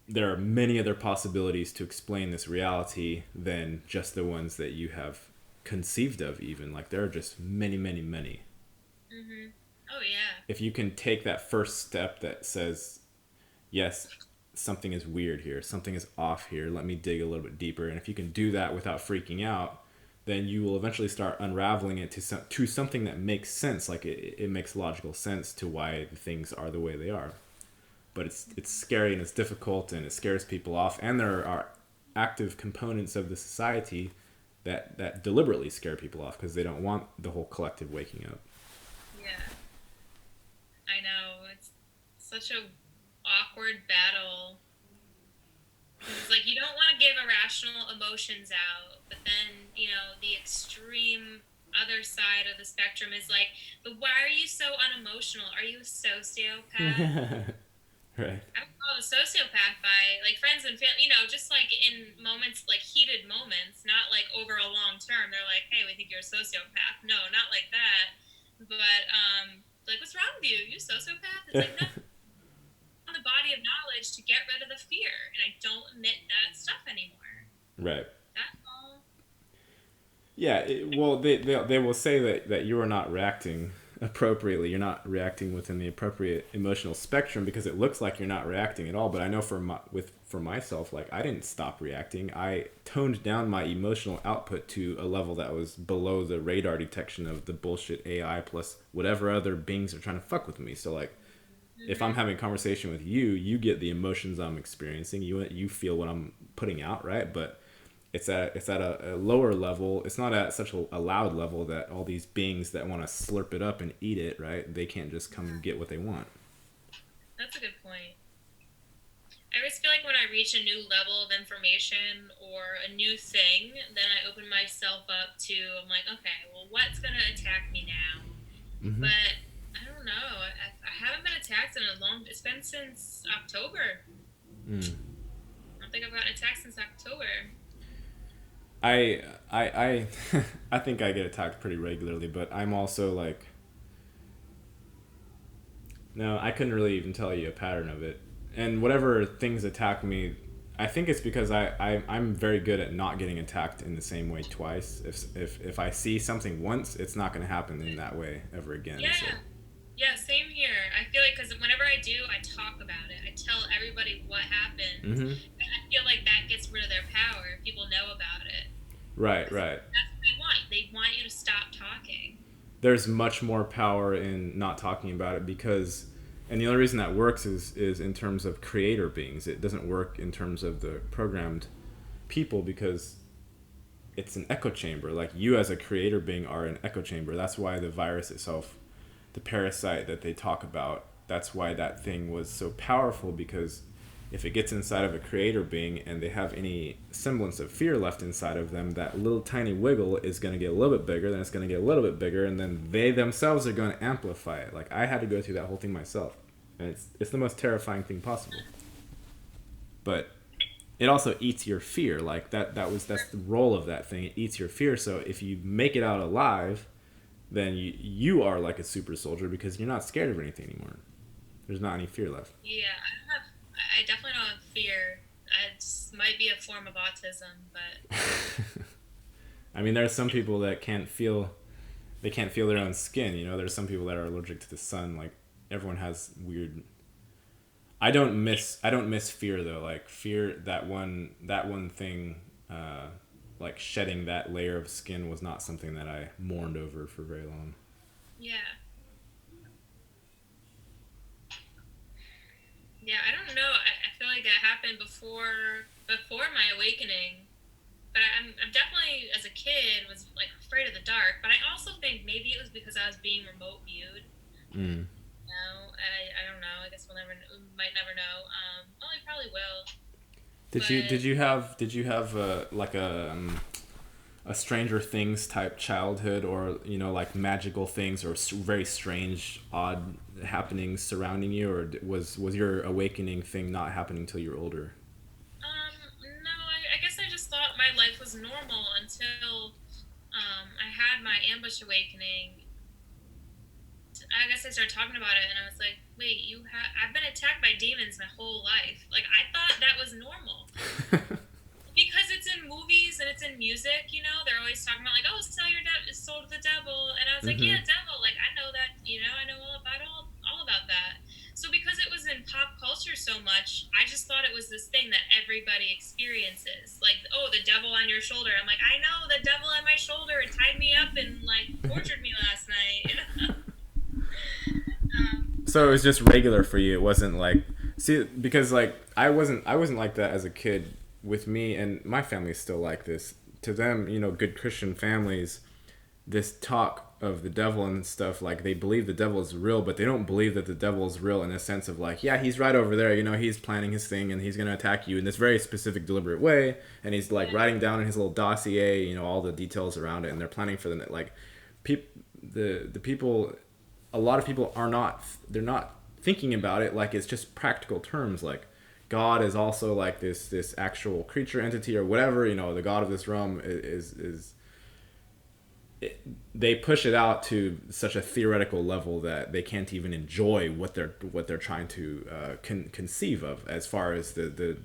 there are many other possibilities to explain this reality than just the ones that you have conceived of. Even like there are just many, many, many. Mm-hmm. Oh yeah. If you can take that first step that says, yes, something is weird here, something is off here, let me dig a little bit deeper, and if you can do that without freaking out, then you will eventually start unraveling it to something that makes sense. Like it makes logical sense to why things are the way they are. But it's scary and it's difficult and it scares people off, and there are active components of the society that deliberately scare people off because they don't want the whole collective waking up. Yeah. I know. It's such a awkward battle. It's like you don't want to give irrational emotions out, but then, the extreme other side of the spectrum is like, but why are you so unemotional? Are you a sociopath? Right. I would call it a sociopath by like friends and family, just like in moments, like heated moments, not like over a long term. They're like, hey, we think you're a sociopath. No, not like that. But like, what's wrong with you? You a sociopath? It's like, no, on the body of knowledge to get rid of the fear, and I don't admit that stuff anymore. Right. That's all. Yeah, well, they will say that you are not reacting appropriately. You're not reacting within the appropriate emotional spectrum because it looks like you're not reacting at all. But I know for myself, like I didn't stop reacting. I toned down my emotional output to a level that was below the radar detection of the bullshit AI plus whatever other beings are trying to fuck with me. So like, if I'm having a conversation with you, you get the emotions I'm experiencing. You feel what I'm putting out, right? But it's at a lower level. It's not at such a loud level that all these beings that want to slurp it up and eat it, right? They can't just come and get what they want. That's a good point. I always feel like when I reach a new level of information or a new thing, then I open myself up to, I'm like, okay, well, what's going to attack me now? Mm-hmm. But I don't know. I haven't been attacked in a long, it's been since October. Mm. I don't think I've gotten attacked since October. I I think I get attacked pretty regularly, but I'm also like, no, I couldn't really even tell you a pattern of it. And whatever things attack me, I think it's because I'm very good at not getting attacked in the same way twice. If I see something once, it's not going to happen in that way ever again. Yeah. So. Yeah, same here. I feel like because whenever I do, I talk about it. I tell everybody what happened. Mm-hmm. And I feel like that gets rid of their power if people know about it. Right, right. That's what they want. They want you to stop talking. There's much more power in not talking about it because, and the only reason that works is in terms of creator beings. It doesn't work in terms of the programmed people because it's an echo chamber. Like you as a creator being are an echo chamber. That's why the virus itself, the parasite that they talk about, that's why that thing was so powerful, because if it gets inside of a creator being and they have any semblance of fear left inside of them, that little tiny wiggle is going to get a little bit bigger, then it's going to get a little bit bigger, and then they themselves are going to amplify it. Like I had to go through that whole thing myself, and it's the most terrifying thing possible. But it also eats your fear. Like that's the role of that thing. It eats your fear. So if you make it out alive, then you are like a super soldier because you're not scared of anything anymore. There's not any fear left. Yeah, I definitely don't have fear. It might be a form of autism, but I mean, there are some people that they can't feel their own skin. You know, there's some people that are allergic to the sun. Like everyone has weird. I don't miss fear though. Like fear, that one thing, like shedding that layer of skin was not something that I mourned over for very long. yeah. Yeah, I don't know. I feel like that happened before my awakening. But I'm definitely, as a kid, was like afraid of the dark. But I also think maybe it was because I was being remote viewed. Mm. I don't know. I guess we might never know. Well, we probably will. But did you have like a Stranger Things type childhood, or like magical things or very strange, odd happenings surrounding you, or was your awakening thing not happening until you were older? no, I guess I just thought my life was normal until I had my ambush awakening. I guess I started talking about it, and I was like, "Wait, I've been attacked by demons my whole life. Like I thought that was normal because it's in movies and it's in music. They're always talking about like, oh, sell your soul to the devil, and I was like, Mm-hmm. yeah, devil. Like I know that. I know all about that. So because it was in pop culture so much, I just thought it was this thing that everybody experiences. Like, oh, the devil on your shoulder. I'm like, I know the devil on my shoulder. It tied me up and like tortured me last night. Um, So it was just regular for you. It wasn't like, see, because like I wasn't like that as a kid. With me and my family is still like this. To them, good Christian families, this talk of the devil and stuff, like they believe the devil is real, but they don't believe that the devil is real in a sense of like, yeah, he's right over there, he's planning his thing and he's going to attack you in this very specific deliberate way, and he's like yeah, writing down in his little dossier, all the details around it, and they're planning for the like the people, a lot of people are not, they're not thinking about it like it's just practical terms, like God is also like this actual creature entity or whatever, the God of this realm is they push it out to such a theoretical level that they can't even enjoy what they're trying to conceive of as far as the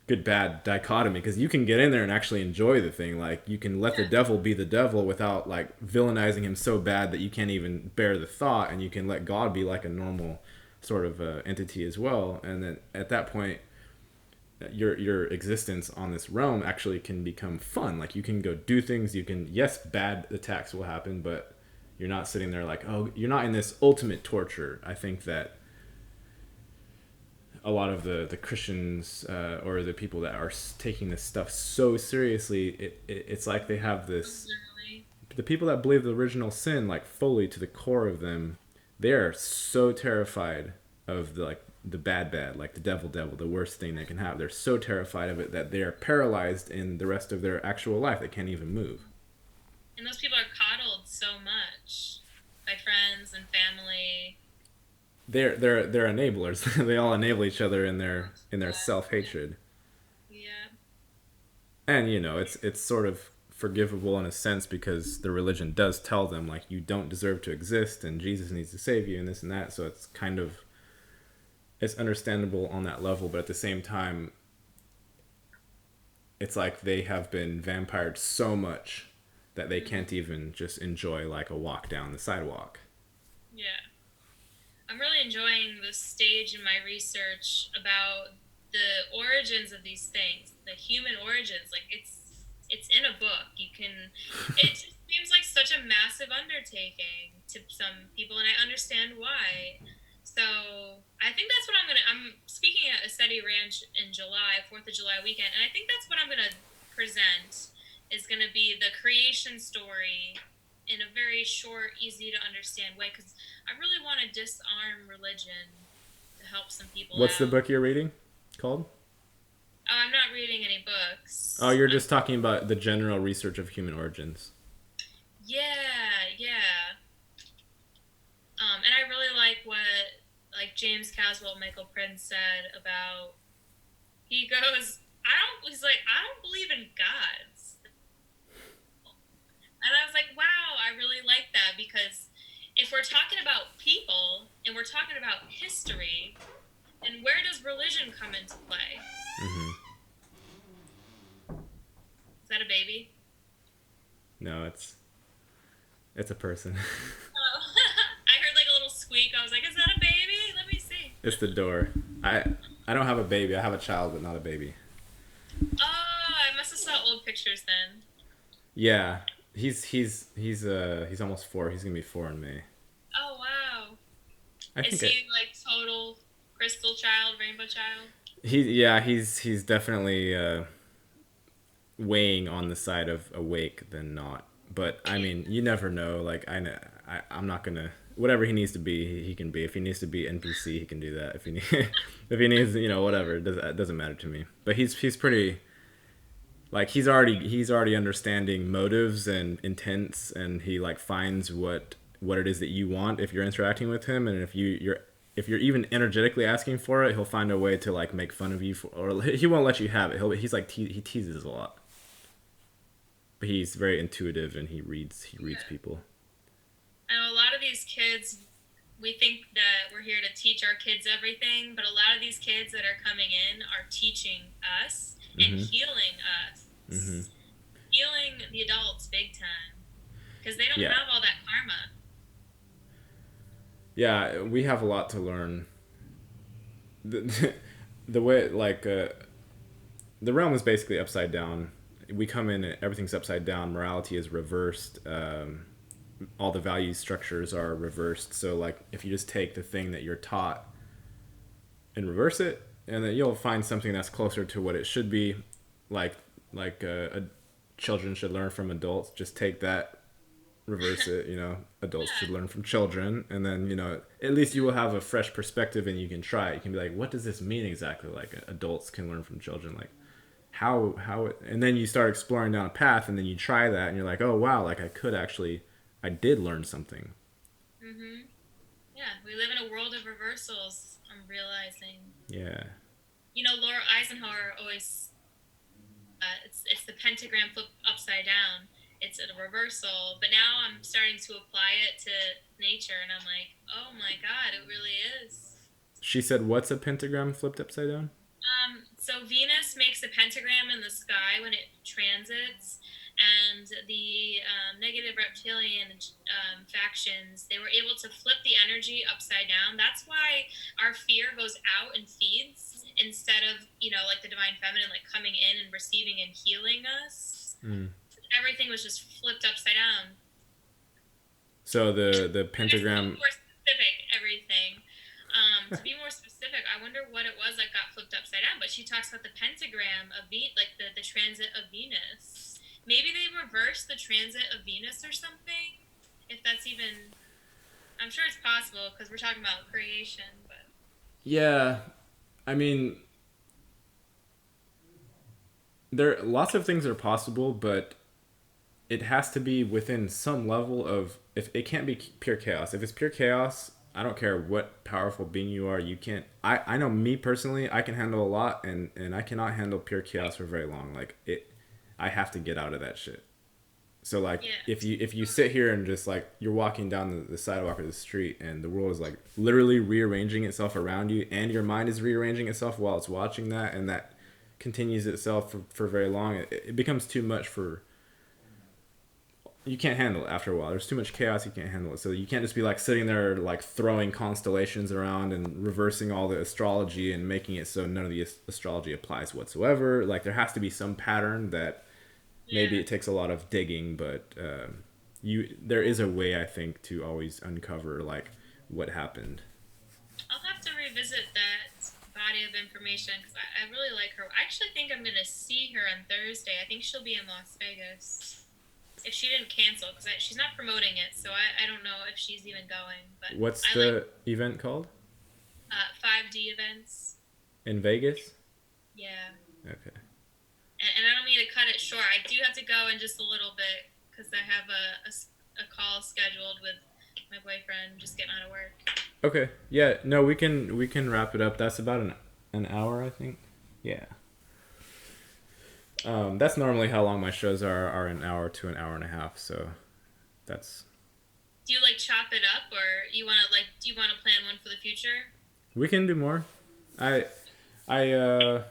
good bad dichotomy, because you can get in there and actually enjoy the thing, like you can let the yeah, devil be the devil without like villainizing him so bad that you can't even bear the thought, and you can let God be like a normal sort of entity as well, and then at that point your existence on this realm actually can become fun. Like you can go do things. You can, yes, bad attacks will happen, but you're not sitting there like, oh, you're not in this ultimate torture. I think that a lot of the Christians or the people that are taking this stuff so seriously, it's like they have this. literally. The people that believe the original sin, like fully to the core of them, they are so terrified of the bad, like the devil, the worst thing they can have. They're so terrified of it that they are paralyzed in the rest of their actual life. They can't even move. And those people are coddled so much by friends and family. They're enablers. They all enable each other in their Yeah, self hatred. yeah, And it's sort of forgivable in a sense because the religion does tell them like you don't deserve to exist and Jesus needs to save you and this and that. So it's kind of, it's understandable on that level, but at the same time it's like they have been vampired so much that they hmm can't even just enjoy like a walk down the sidewalk. yeah. I'm really enjoying this stage in my research about the origins of these things, the human origins. Like it's in a book. You can. It just seems like such a massive undertaking to some people, and I understand why. So I think that's what I'm speaking at a steady ranch in July, Fourth of July weekend, and I think that's what I'm gonna present is gonna be the creation story in a very short, easy to understand way because I really want to disarm religion to help some people What's the out. book you're reading called? I'm not reading any Oh, books. you're just talking about the general research of human origins. Yeah, yeah. And I really like what like James Caswell, Michael Prince said about. He goes, I don't. He's like, I don't believe in gods, and I was like, wow, I really like that because if we're talking about people and we're talking about history, then where does religion come into play? Hmm. Is that a baby? No, it's a person. Oh, I heard like a little squeak. I was like, is that a baby? Let me see. It's the door. I I don't have a baby. I have a child, but not a baby. Oh, I must have saw old pictures then. Yeah, he's almost 4. He's gonna be 4 in May. Oh, wow. I Is think he like total crystal child, rainbow child? he's definitely weighing on the side of awake than not. But I Yeah. mean, you never know. Like I'm not gonna whatever he needs to be, he can be. If he needs to be NPC, he can do that. If he if he needs, whatever, it doesn't matter to me. But he's pretty like he's already understanding motives and intents, and he like finds what it is that you want if you're interacting with him, and if you're even energetically asking for it, he'll find a way to like make fun of you or he won't let you have it. He's like he teases a lot, but he's very intuitive and he reads Yeah. people. I know a lot of these kids, we think that we're here to teach our kids everything, but a lot of these kids that are coming in are teaching us and Mm-hmm. healing Mm-hmm. us, healing the adults big time because they don't Yeah. have all that karma. Yeah, we have a lot to learn. The way like the realm is basically upside down. We come in, everything's upside down. Morality is reversed. All the value structures are reversed. So like if you just take the thing that you're taught and reverse it, and then you'll find something that's closer to what it should be. Like children should learn from adults. Just take that, reverse it. Adults should Yeah, learn from children, and then at least you will have a fresh perspective, and you can try it. You can be like, what does this mean exactly? Like adults can learn from children. Like how it, and then you start exploring down a path, and then you try that, and you're like, oh wow, like I did learn something. mm-hmm. Yeah, we live in a world of reversals. I'm realizing. Yeah. Laura Eisenhower always it's the pentagram flipped upside down. It's a reversal, but now I'm starting to apply it to nature, and I'm like, oh my god, it really is. She said, what's a pentagram flipped upside down? So Venus makes a pentagram in the sky when it transits, and the negative reptilian factions, they were able to flip the energy upside down. That's why our fear goes out and feeds instead of like the divine feminine, like coming in and receiving and healing us. Mm. Everything was just flipped upside down. So the I guess to be pentagram. more specific, everything. To be more specific, I wonder what it was that got flipped upside down. But she talks about the pentagram of like the transit of Venus. Maybe they reversed the transit of Venus or something. If that's even, I'm sure it's possible because we're talking about creation. But Yeah, I mean, there lots of things are possible, but it has to be within some level of, if it can't be pure chaos. If it's pure chaos, I don't care what powerful being you are, you can't. I know me personally, I can handle a lot, and I cannot handle pure chaos for very long. Like it, I have to get out of that shit. So like yeah, if you sit here and just like you're walking down the sidewalk or the street, and the world is like literally rearranging itself around you, and your mind is rearranging itself while it's watching that, and that continues itself for very long, it becomes too much for, you can't handle it after a while. There's too much chaos, you can't handle it. So you can't just be like sitting there like throwing constellations around and reversing all the astrology and making it so none of the astrology applies whatsoever. Like there has to be some pattern that maybe yeah. it takes a lot of digging, but there is a way, I think, to always uncover like what happened. I'll have to revisit that body of information because I really like her. I actually think I'm gonna see her on Thursday. I think she'll be in Las Vegas. If she didn't cancel, because she's not promoting it, so I don't know if she's even going. But What's I like the event called? 5D events. In Vegas? Yeah, Okay. and I don't mean to cut it short. I do have to go in just a little bit because I have a call scheduled with my boyfriend just getting out of work. Okay. Yeah. No, we can wrap it up. That's about an hour, I think. Yeah. That's normally how long my shows are an hour to an hour and a half. So that's Do you like chop it up, or do you want to plan one for the future? we can do more. I I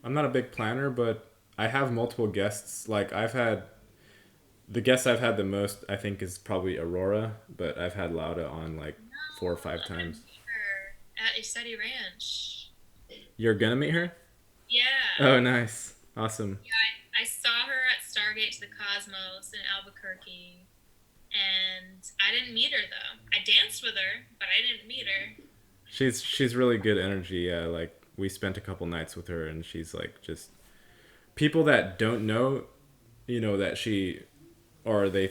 I'm not a big planner, but I have multiple guests. Like the guests I've had the most, I think, is probably Aurora, but I've had Lauda on like four or No, five I'm gonna times. meet her at a study ranch. You're gonna meet her? Yeah. Oh, nice, awesome. Yeah, I saw her at Stargate to the Cosmos in Albuquerque, and I didn't meet her though. I danced with her, but I didn't meet her. She's really good energy. Yeah, like we spent a couple nights with her, and she's like just people that don't know, that she or they,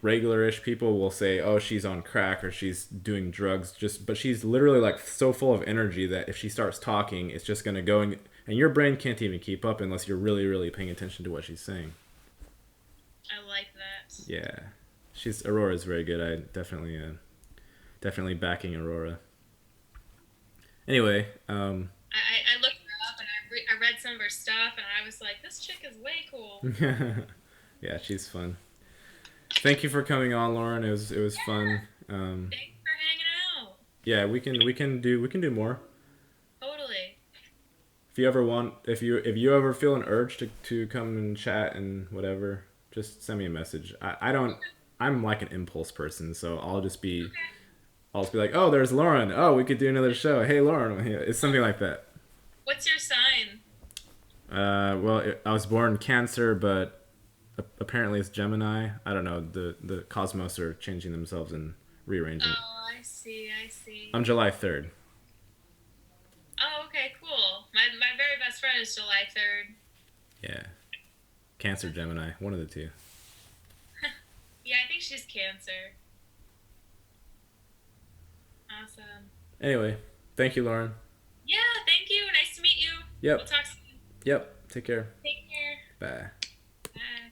regular-ish people will say, oh, she's on crack or she's doing drugs, just but she's literally like so full of energy that if she starts talking, it's just going to go, and your brain can't even keep up unless you're really, really paying attention to what she's saying. I like that. Yeah, Aurora's very good. I definitely backing Aurora. Anyway, I looked her up and I read some of her stuff and I was like, this chick is way cool. yeah, she's fun. Thank you for coming on, Lauren. It was Yeah. fun. Thanks for hanging out. Yeah, we can do more. Totally. If you ever feel an urge to come and chat and whatever, just send me a message. I don't. I'm like an impulse person, so Okay. I'll just be like, oh, there's Lauren. Oh, we could do another show. Hey, Lauren. Yeah, it's something like that. What's your sign? Well, I was born Cancer, but apparently it's Gemini. I don't know. The cosmos are changing themselves and rearranging. Oh, I see. I see. I'm July 3rd. Oh, okay, cool. My very best friend is July 3rd. Yeah, Cancer, Gemini, one of the two. Yeah, I think she's Cancer. Awesome. Anyway, thank you, Lauren. Yeah, thank you. Nice to meet you. We'll Yep. talk soon. Yep. Take care. Take care. Bye. Bye.